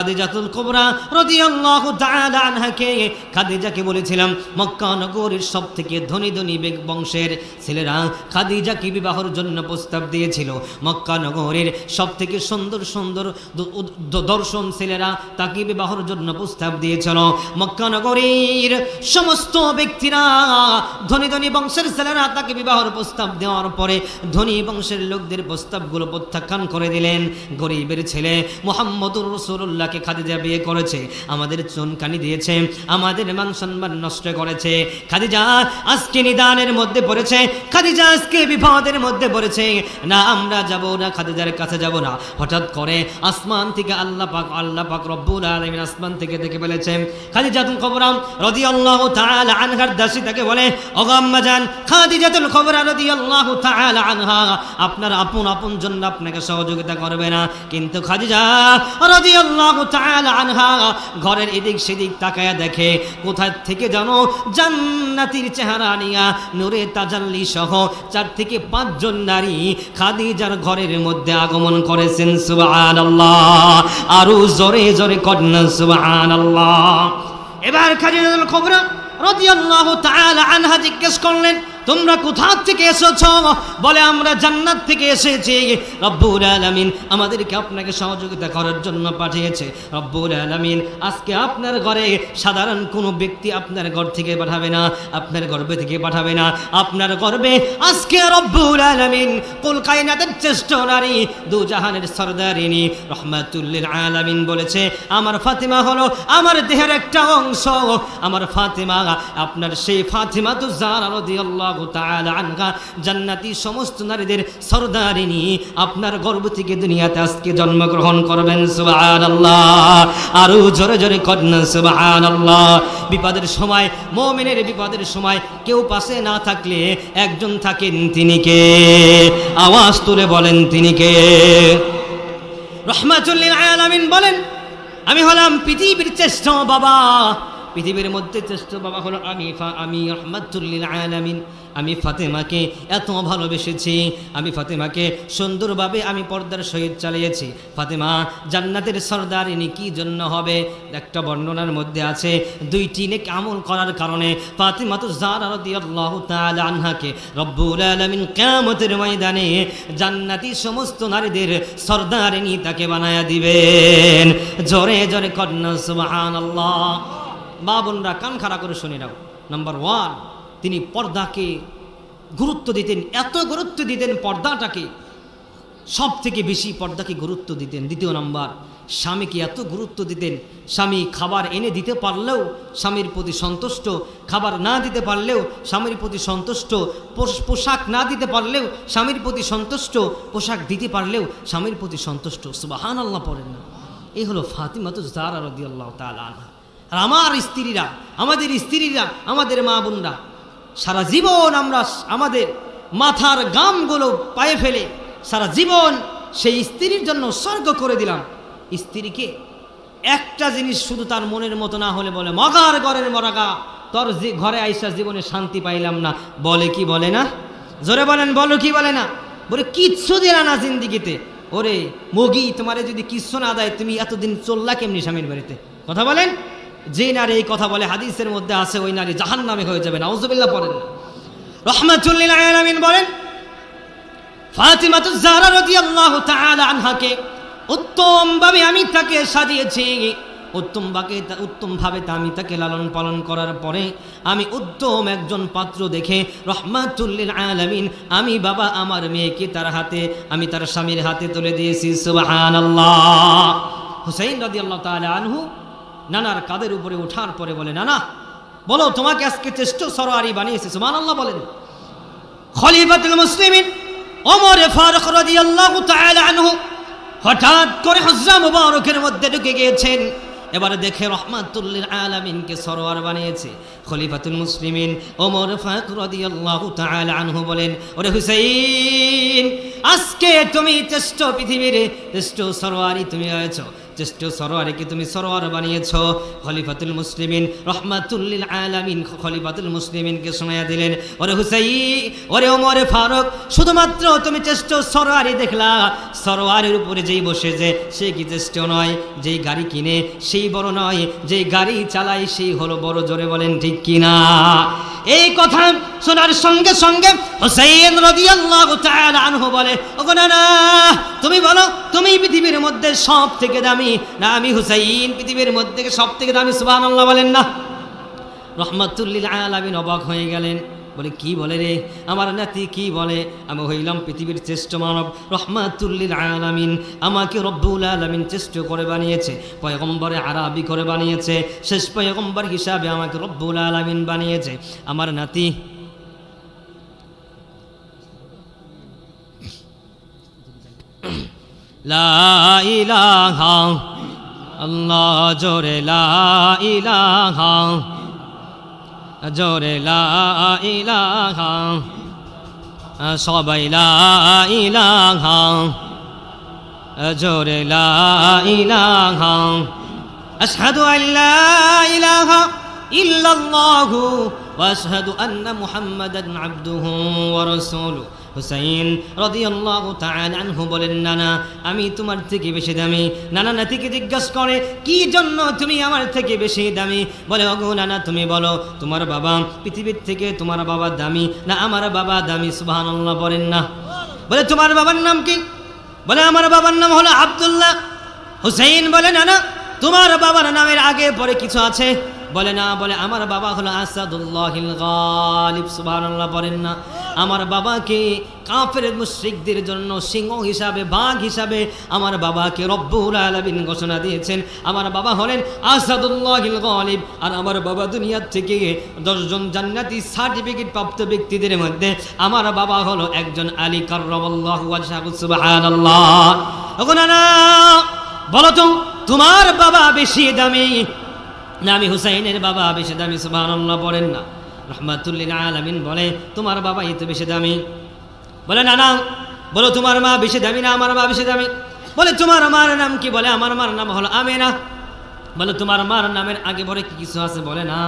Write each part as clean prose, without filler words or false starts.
খাদিজাতুল কুবরা রাদিয়াল্লাহু তাআলা আনহাকে খাদিজাকে বলেছিলাম মক্কা নগরীর সবথেকে ধনী ধনী বংশের ছেলেরা খাদিজাকে বিবাহের জন্য প্রস্তাব দিয়েছিল। মক্কা নগরীর সবথেকে সুন্দর সুন্দর দর্শন ছেলেরা তাকে বিবাহের জন্য প্রস্তাব দিয়েছিল। মক্কা নগরীর সমস্ত ব্যক্তিরা ধনী ধনী বংশের ছেলেরা তাকে বিবাহের প্রস্তাব দেওয়ার পরে ধনী বংশের লোকদের প্রস্তাবগুলো প্রত্যাখ্যান করে দিলেন। গরিবের ছেলে মুহাম্মদুর রাসূলুল্লাহ খাদিজা বিয়ে করেছে, আমাদের চুনকানি দিয়েছে, আমাদের মান সম্মান নষ্ট করেছে। খাদিজা আজকে নিদানের মধ্যে পড়েছে, খাদিজা আজকে বিপদের মধ্যে পড়েছে। না আমরা যাব না, খাদিজার কাছে যাব না। হঠাৎ করে আসমান থেকে আল্লাহ পাক রব্বুল আলামিন আসমান থেকে দেখে বলেছে খাদিজাতুল কুবরা রাদিয়াল্লাহু তাআলা আনহার দাসী তাকে বলে, ওগো আম্মা জান খাদিজাতুল কুবরা রাদিয়াল্লাহু তাআলা আনহা আপনার আপন জন্য আপনাকে সহযোগিতা করবে না, কিন্তু খাদিজা রাদিয়াল্লাহু তাআলা আনহা ঘরের এদিক সেদিক তাকায়া দেখে কোথায় থেকে জানো জান্নাতীর চেহারা নিয়া নূরে তাজাল্লি সহ 4 থেকে 5 জন নারী খাদিজার ঘরের মধ্যে আগমন করেছেন। সুবহানাল্লাহ, আরো জোরে জোরে কন্যা সুবহানাল্লাহ। এবার খাদিজাতুল কুবরা রাদিয়াল্লাহু তাআলা আনহা জিজ্ঞেস করলেন, তোমরা কোথা থেকে এসেছো? বলে আমরা জান্নাত থেকে এসেছি, রব্বুল আলামিন আমাদেরকে আপনাকে সহযোগিতা করার জন্য পাঠিয়েছে। রব্বুল আলামিন আজকে আপনার ঘরে সাধারণ কোনো ব্যক্তি আপনার ঘর থেকে পাঠাবে না, আপনার গর্ভে থেকে পাঠাবে না, আপনার গর্ভে আজকে রব্বুল আলামিন কুল কায়নাতের শ্রেষ্ঠ নারী দু জাহানের সরদারিনী রাহমাতুল লিল আলামিন বলেছে আমার ফাতিমা হলো আমার দেহের একটা অংশ। আমার ফাতিমা আপনার সেই ফাতিমাতুজ জাহরা রাদিয়াল্লাহু তাআলা আনহা জান্নাতি সমস্ত নারীদের সরদারিনী আপনার গর্ভ থেকে দুনিয়াতে আজকে জন্মগ্রহণ করবেন। সুবহানাল্লাহ, আরো জোরে জোরে কন্যা সুবহানাল্লাহ। বিপদের সময় মুমিনের বিপদের সময় কেউ পাশে না থাকলে একজন থাকেন, তিনি কে? আওয়াজ তুলে বলেন তিনি কে? রাহমাতুল লিল আলামিন বলেন আমি হলাম পৃথিবীর শ্রেষ্ঠ বাবা। পৃথিবীর মধ্যে শ্রেষ্ঠ বাবা হলো আমি রাহমাতুল লিল আলামিন। আমি ফাতেমাকে এত ভালোবেসেছি, আমি ফাতেমাকে সুন্দরভাবে আমি পর্দার সহিত চালিয়েছি। ফাতেমা জান্নাতের সরদারিনী কি জন্য হবে? একটা বর্ণনার মধ্যে আছে 2টি নেক আমল করার কারণে ফাতিমাতুজ জাহরা রাদিয়াল্লাহু তাআলা আনহাকে রব্বুল আলামিন কিয়ামতের ময়দানে জান্নাতি সমস্ত নারীদের সরদারিনী তাকে বানায়া দিবেন। জোরে জোরে কন্যা সুবহানাল্লাহ। মা বোনরা কান খাড়া করে শুনে নাও। নাম্বার 1, তিনি পর্দাকে গুরুত্ব দিতেন, এত গুরুত্ব দিতেন পর্দাটাকে, সব থেকে বেশি পর্দাকে গুরুত্ব দিতেন। 2 নাম্বার, স্বামীকে এত গুরুত্ব দিতেন, স্বামী খাবার এনে দিতে পারলেও স্বামীর প্রতি সন্তুষ্ট, খাবার না দিতে পারলেও স্বামীর প্রতি সন্তুষ্ট, পোশাক না দিতে পারলেও স্বামীর প্রতি সন্তুষ্ট, পোশাক দিতে পারলেও স্বামীর প্রতি সন্তুষ্ট। সুবহানাল্লাহ পড়েন না? এই হলো ফাতিমাতুজ জাহরা রাদিয়াল্লাহু তাআলা আনহা। আর আমার স্ত্রীরা, আমাদের স্ত্রীরা, আমাদের মা বোনরা সারা জীবন আমরা আমাদের মাথার গামগুলো পায়ে ফেলে সারা জীবন সেই স্ত্রীর জন্য স্বর্গ করে দিলাম। স্ত্রীকে একটা জিনিস শুধু তার মনের মতো না হলে বলে মগার ঘরের মরাগা, তোর যে ঘরে আইসা জীবনে শান্তি পাইলাম না, বলে কি বলে না? জোরে বলেন, বলো কি বলে না? বলে কিচ্ছু দিলা না জিন্দিগিতে। ওরে মগি, তোমারে যদি কিচ্ছু না দেয় তুমি এতদিন চললা কেমনি স্বামীর বাড়িতে? কথা বলেন। যে নারী এই কথা বলে হাদিসের মধ্যে আছে ওই নারী জাহান্নামে হয়ে যাবে। নাউজুবিল্লাহ পড়েন না। রাহমাতুল লিল আলামিন বলেন ফাতিমাতুজ জাহরা রাদিয়াল্লাহু তাআলা আনহাকে উত্তমভাবে আমি তাকে সাজিয়েছি, উত্তমভাবে আমি তাকে লালন পালন করার পরে আমি উত্তম একজন পাত্র দেখে রাহমাতুল লিল আলামিন আমি বাবা আমার মেয়েকে তার হাতে, আমি তার স্বামীর হাতে তুলে দিয়েছি। সুবহানাল্লাহ। হুসাইন রাদিয়াল্লাহু তাআলা আনহু নানার কাদের উপরে ওঠার পরে বলে, নানা বলো তোমাকে আজকে শ্রেষ্ঠ সরওয়ারি বানিয়েছে। সুবহানাল্লাহ বলেন। খলিফাতুল মুসলিমিন ওমর ফারুক রাদিয়াল্লাহু তাআলা আনহু হঠাৎ করে হুজরা মুবারকের মধ্যে ঢুকে গিয়েছেন। এবারে দেখে রাহমাতুল লিল আলামিনকে সরওয়ার বানিয়েছে। খলিফাতুল মুসলিমিন ওমর ফারুক রাদিয়াল্লাহু তাআলা আনহু বলেন, ওরে হুসাইন আজকে তুমি শ্রেষ্ঠ পৃথিবীর শ্রেষ্ঠ সরওয়ারি তুমি হয়েছো, চেষ্ট সরোয়ারকে তুমি সরোয়ার বানিয়েছো। খলিফাতুল মুসলিমিন রহমাতুল লিল আলামিন খলিফাতুল মুসলিমিনকে শোনায়া দিলেন, ওরে হুসাইন, ওরে ওমরে ফারুক, শুধুমাত্র তুমি চেষ্ট সরোয়ারই দেখলা, সরোয়ারের উপরে যেই বসে যে সে কি চেষ্ট নয়, যেই গাড়ি কিনে সেই বড় নয়, যেই গাড়ি চালায় সেই হলো বড়। জোরে বলেন ঠিক কিনা? এই কথা শোনার সঙ্গে সঙ্গে হুসাইন রাদিয়াল্লাহু তাআলা আনহু বলে, ওগো নানা, তুমি বলো তুমি পৃথিবীর মধ্যে সব থেকে দামি না আমি হুসাইন পৃথিবীর মধ্যে সব থেকে দামি? সুবহানাল্লাহ বলেন না। রহমাতুল লিল আলামিন অবাক হয়ে গেলেন, বলে কি বলে রে আমার নাতি, কি বলে? আমি হইলাম পৃথিবীর শ্রেষ্ঠ মানব, রহমাতুল লিল আলামিন আমাকে রব্বুল আলামিন শ্রেষ্ঠ করে বানিয়েছে, পয়গম্বরে আরবি করে বানিয়েছে, শেষ পয়গম্বর হিসাবে আমাকে রব্বুল আলামিন বানিয়েছে। আমার নাতি লা ইলাহা আল্লাহ, জোরে লা ইলাহা, জোরে লা ইলাহা, সবাই লা ইলাহা, জোরে লা ইলাহা, আশহাদু আল্লা ইলাহা ইল্লাল্লাহু ওয়া আশহাদু আন্না মুহাম্মাদান আবদুহু ওয়া রাসূলুহু। হুসাইন রাদিয়াল্লাহু তাআলা আনহু বলেন, নানা আমি তোমার থেকে বেশি দামি। নানা নাতিকে জিজ্ঞাসা করে, কি জন্য তুমি আমার থেকে বেশি দামি? বলে, ওগো নানা তুমি বলো, তোমার বাবা পৃথিবীর থেকে তোমার বাবা দামি না আমার বাবা দামি? সুবহানাল্লাহ বলেন না। বলে, তোমার বাবার নাম কি? বলে, আমার বাবার নাম হলো আব্দুল্লাহ। হুসাইন বলে, নানা তোমার বাবার নামের আগে পরে কিছু আছে? বলে, না। বলে, আমার বাবা হলো আসাদুল্লাহিল গালিব। সুবহানাল্লাহ বলেন না। আমার বাবাকে কাফের মুশরিকদের জন্য সিংহ হিসাবে, বাঘ হিসাবে আমার বাবাকে রব্বুল আলামিন ঘোষণা দিয়েছেন। আমার বাবা হলেন আসাদুল্লাহিল গালিব। আর আমার বাবা দুনিয়ার থেকে 10 জন জান্নাতি সার্টিফিকেট প্রাপ্ত ব্যক্তিদের মধ্যে আমার বাবা হলো একজন, আলী কাররামাল্লাহু ওয়াজহাহু। সুবহানাল্লাহ। ওগো নানা বলো তো, তোমার বাবা বেশি দামি না আমি হুসাইনের বাবা বেশি দামি? সুবহানাল্লাহ বলেন না। রহমাতুল লিল আলামিন বলে, তোমার বাবাই তো বেশি দামি। বলে, না না, বলো তোমার মা বেশি দামি না আমার মা বেশি দামি? বলে, তোমার মার নাম কি? বলে, আমার মার নাম হলো আমেনা। বলে, তোমার মার নামের আগে পরে কি কিছু আছে? বলে, না,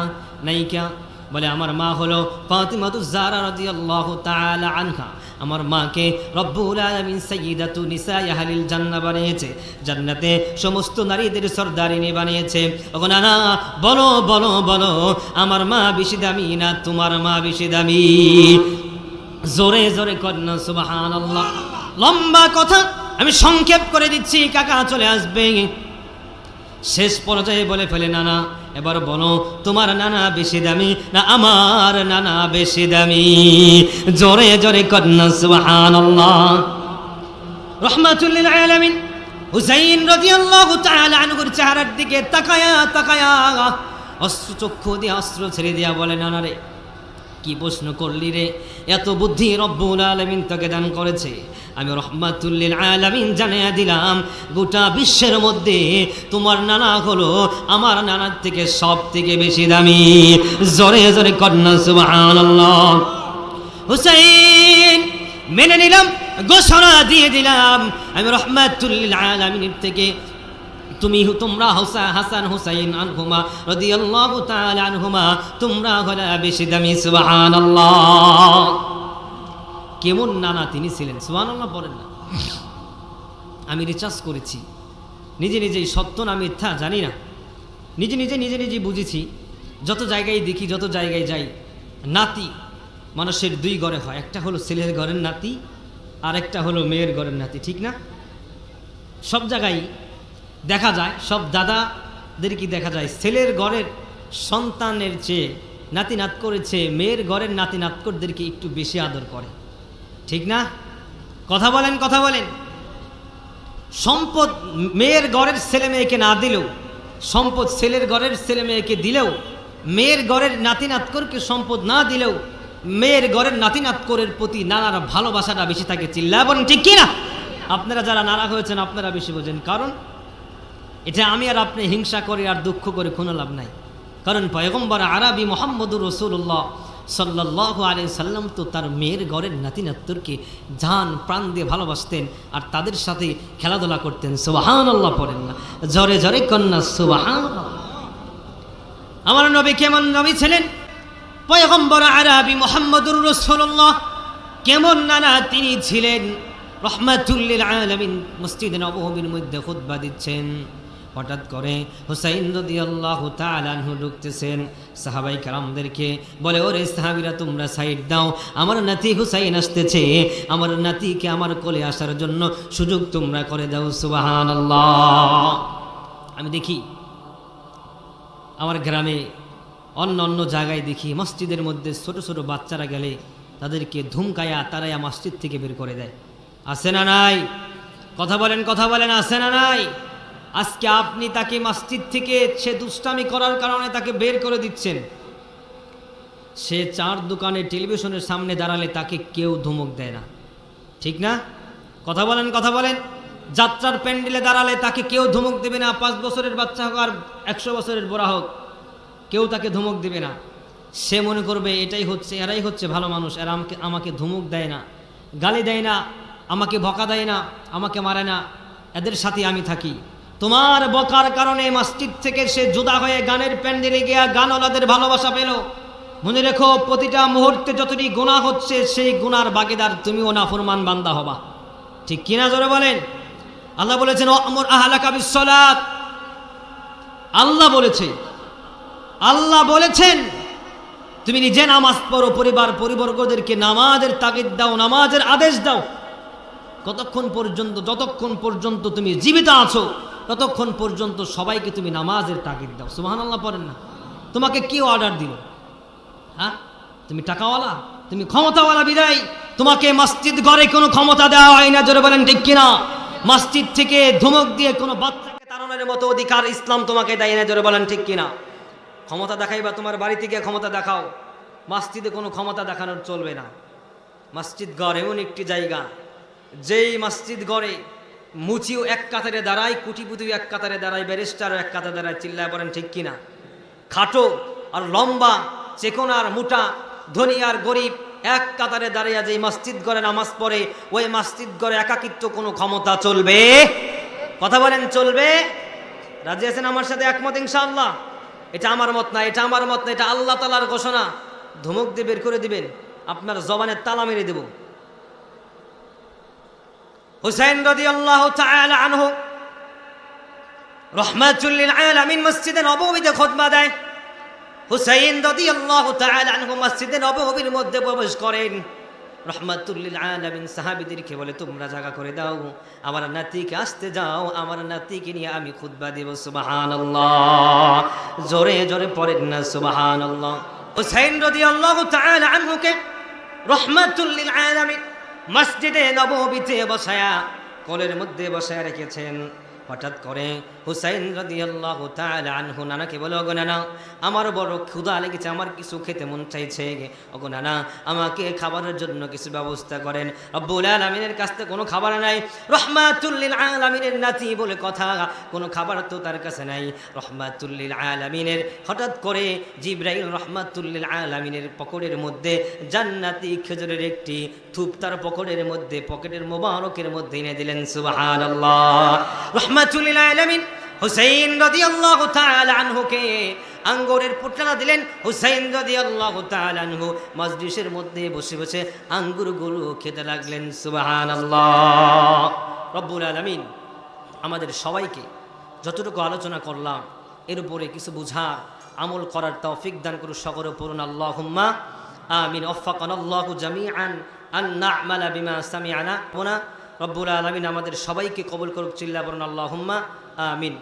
নাইকা। বলে, আমার মা হলো ফাতিমাতুজ জাহরা রাদিয়াল্লাহু তাআলা আনহা। আমার মাকে রব্বুল আলামিন সাইয়্যিদাতু নিসাই আহলিল জান্নাহ বানিয়েছে, জান্নাতে সমস্ত নারীদের সরদারিনী বানিয়েছে। ওগো নানা বলো বলো বলো, আমার মা বেশি দামি না তোমার মা বেশি দামি? জোরে জোরে কন্যা সুবহানাল্লাহ। লম্বা কথা আমি সংক্ষেপ করে দিচ্ছি, কাকা চলে আসবে। শেষ পর্যায়ে বলে ফেলে, নানা এবার বলো তোমার নানা বেশি দামি না আমার নানা বেশি দামি? জোরে জোরে কন্যা সুবহানাল্লাহ। রহমাতুল লিল আলামিন হুসাইন রাদিয়াল্লাহু তাআলা আনহুর চেহারার দিকে তাকায়া তাকায়া অস্ত্র চক্ষু দিয়ে অস্ত্র ছেড়ে দিয়া বলে, নানা রে কি প্রশ্ন করলি রে? এত বুদ্ধি রব্বুল আলামিন তোকে দান করেছে, আমি রহমাতুল লিল আলামিন জানিয়ে দিলাম গোটা বিশ্বের মধ্যে তোমার নানা হলো আমার নানার থেকে সব থেকে বেশি দামি। জোরে জোরে কন্যা সুবহানাল্লাহ। হুসাইন মেনে নিলাম, ঘোষণা দিয়ে দিলাম আমি রহমাতুল লিল আলামিনের থেকে তোমরা হাসান হুসাইন আনহুমা রাদিয়াল্লাহু তাআলা আনহুমা তোমরা হলে বেশি দামি। সুবহানাল্লাহ। কেমন নানা তিনি ছিলেন, সুবহানাল্লাহ বলেন না। আমি রিসার্চ করেছি, নিজে নিজেই সত্য না মিথ্যা জানি না, নিজে নিজে বুঝেছি। যত জায়গায় দেখি, যত জায়গায় যাই, নাতি মানুষের 2 ঘরে হয়, একটা হলো ছেলের ঘরের নাতি আর একটা হলো মেয়ের ঘরের নাতি, ঠিক না? সব জায়গায় দেখা যায়, সব দাদাদেরকে দেখা যায় ছেলের ঘরের সন্তানের চেয়ে নাতি নাত করেছে মেয়ের ঘরের নাতি নাতকরদেরকে একটু বেশি আদর করে, ঠিক না? কথা বলেন কথা বলেন। সম্পদ মেয়ের ঘরের ছেলে মেয়েকে না দিলেও, সম্পদ ছেলের ঘরের ছেলে মেয়েকে দিলেও, মেয়ের ঘরের নাতি নাতকরকে সম্পদ না দিলেও মেয়ের ঘরের নাতি নাতকরের প্রতি নানার ভালোবাসাটা বেশি থাকে। চিল্লা বলেন ঠিক কিনা? আপনারা যারা নানা হয়েছেন আপনারা বেশি বোঝেন, কারণ এটা আমি আর আপনি হিংসা করে আর দুঃখ করে কোনো লাভ নাই। কারণ পয়গম্বর আরবি মুহাম্মদুর রাসূলুল্লাহ সাল্লাল্লাহু আলাইহি সাল্লাম তো তার মেয়ের ঘরের নাতি নাত্তুরকে জান প্রাণ দিয়ে ভালোবাসতেন আর তাদের সাথে খেলাধুলা করতেন। সুবহানাল্লাহ পড়েন না, জোরে জোরে কন্যা সুবহানাল্লাহ। আমার নবী কেমন নবী ছিলেন? পয়গম্বর আরবি মুহাম্মদুর রাসূলুল্লাহ কেমন নানা তিনি ছিলেন? রহমাতুল লিল আলামিন মসজিদে নববীর মধ্যে খুতবা দিচ্ছেন, হঠাৎ করে হুসাইন রাদিয়াল্লাহু তাআলা আনহু ঢুকতেছেন। সাহাবাই কেরামদেরকে বলে, ওরে সাহাবীরা তোমরা সাইড দাও, আমার নাতি হুসাইন আসতেছে, আমার নাতিকে আমার কোলে আসার জন্য সুযোগ তোমরা করে দাও। সুবহানাল্লাহ। আমি দেখি আমার গ্রামে অন্য অন্য জায়গায় দেখি মসজিদের মধ্যে ছোট ছোট বাচ্চারা গেলে তাদেরকে ধুমকায়া তারাইয়া মসজিদ থেকে বের করে দেয়। আছে না নাই? কথা বলেন, কথা বলেন, আছে না নাই? আজকে আপনি তাকে মসজিদ থেকে সে দুষ্টামি করার কারণে তাকে বের করে দিচ্ছেন। সে চার দোকানে টেলিভিশনের সামনে দাঁড়ালে তাকে কেউ ধমক দেয় না, ঠিক না? কথা বলেন, কথা বলেন। যাত্রার প্যান্ডেলে দাঁড়ালে তাকে কেউ ধমক দেবে না, 5 বছরের বাচ্চা হোক আর 100 বছরের বুড়া হোক, কেউ তাকে ধমক দেবে না। সে মনে করবে এটাই হচ্ছে, এরাই হচ্ছে ভালো মানুষ, এরা আমাকে ধমক দেয় না, গালি দেয় না, আমাকে বকা দেয় না, আমাকে মারে না, এদের সাথে আমি থাকি। তোমার বকার কারণে মসজিদ থেকে সে জুদা হয়ে গানের প্যান্ডেলে গিয়া গানওয়ালাদের ভালোবাসা পেল। মনে রেখো, প্রতিটা মুহূর্তে যতটি গুনাহ হচ্ছে সেই গুনার বাগিদার তুমিও নাফরমান বান্দা হবা, ঠিক কিনা? জোরে বলেন। আল্লাহ বলেছেন ওয়ামুর আহলাকা বিসসালাত। আল্লাহ বলেছে, আল্লাহ বলেছেন তুমি নিজে নামাজ পড়ো, পরিবার পরিবর্গদেরকে নামাজের তাগিদ দাও, নামাজের আদেশ দাও। কতক্ষণ পর্যন্ত? যতক্ষণ পর্যন্ত তুমি জীবিত আছো ততক্ষণ পর্যন্ত সবাইকে তুমি নামাজের তাগিদ দাও। সুবহানাল্লাহ পড়েন না? তোমাকে কি অর্ডার দিল? হ্যাঁ, তুমি টাকাওয়ালা, তুমি ক্ষমতাওয়ালা বিদায় তোমাকে মসজিদ ঘরে কোনো ক্ষমতা দেওয়া হয় না। জোরে বলেন ঠিক কিনা? মসজিদ থেকে ধমক দিয়ে কোনো বাচ্চাকে তাড়ানোর মতো অধিকার ইসলাম তোমাকে দেয় না। জোরে বলেন ঠিক কিনা? ক্ষমতা দেখাইবা তোমার বাড়িতে গিয়ে ক্ষমতা দেখাও, মসজিদে কোনো ক্ষমতা দেখানোর চলবে না। মসজিদ ঘর এমন একটি জায়গা, যেই মসজিদ ঘরে মুচিও এক কাতারে দাঁড়ায়, কুটিপুতিও এক কাতারে দাঁড়ায়, ব্যারিস্টারও এক কাতারে দাঁড়ায়। চিল্লায় বলেন ঠিক কিনা? খাটো আর লম্বা, চেকনা আর মোটা, ধনী আর গরিব এক কাতারে দাঁড়িয়ে যেই মসজিদ ঘরে নামাজ পড়ে, ওই মসজিদ ঘরে একাকিত্ব কোনো ক্ষমতা চলবে? কথা বলেন, চলবে? রাজি আছেন আমার সাথে? একমত ইনশাআল্লাহ? এটা আমার মত না, এটা আমার মত না, এটা আল্লাহ তাআলার ঘোষণা। ধমক দিয়ে বের করে দিবেন, আপনার জবানের তালা মেরে দেব। হুসাইন রাদিয়াল্লাহু তাআলা আনহু রাহমাতুল লিল আলামিন মসজিদে নববীতে খুতবা দেয়। হুসাইন রাদিয়াল্লাহু তাআলা আনহু মসজিদে নববীর মধ্যে প্রবেশ করেন। রাহমাতুল লিল আলামিন সাহাবীদেরকে বলে, তোমরা জায়গা করে দাও, আমার নাতিকে আসতে যাও, আমার নাতিকে নিয়ে আমি খুতবা দেব। সুবহানাল্লাহ। জোরে জোরে পড়েন না সুবহানাল্লাহ। হুসাইন রাদিয়াল্লাহু তাআলা আনহুকে রাহমাতুল লিল আলামিন মসজিদে নববীতে বসায়া, কোলের মধ্যে বসায়া রেখেছেন। হঠাৎ করে হুসাইন রাদিয়াল্লাহু তাআলা আনহু নানাকে বলে, ওগো নানা, আমার বড় ক্ষুধা লেগেছে, আমার কিছু খেতে মন চাইছে, ওগো নানা আমাকে খাবারের জন্য কিছু ব্যবস্থা করেন। রব্বুল আলামিনের কাছ থেকে কোনো খাবার নাই। রাহমাতুল লিল আলামিনের নাতি বলে কথা, কোনো খাবার তো তার কাছে নাই। রাহমাতুল লিল আলামিনের হঠাৎ করে জিবরাইল রাহমাতুল লিল আলামিনের পকেটের মধ্যে জান্নাতি খেজুরের একটি থুপ তার পকেটের মোবারকের মধ্যে এনে দিলেন। সুবহানাল্লাহ। রাহমাতুল লিল আলামিন হুসাইন রাদিয়াল্লাহু তাআলা আনহুকে আঙ্গুরের পুটলা দিলেন। হুসাইন রাদিয়াল্লাহু তাআলা আনহু মজলিসের মধ্যে বসে বসে আঙ্গুরগুলো খেতে লাগলেন। সুবহানাল্লাহ। রব্বুল আলামিন আমাদের সবাইকে যতটুকু আলোচনা করলাম এর উপরে কিছু বুঝার, আমল করার তৌফিক দান করুন। সকলে পড়ুন আল্লাহুম্মা আমিন। ওয়াফাকানাল্লাহু জামিআন আন না'মালা বিমা সামি'না। রব্বুল আলামিন আমাদের সবাইকে কবুল করুক। চিল্লা বলুন আল্লাহুম্মা আমিন।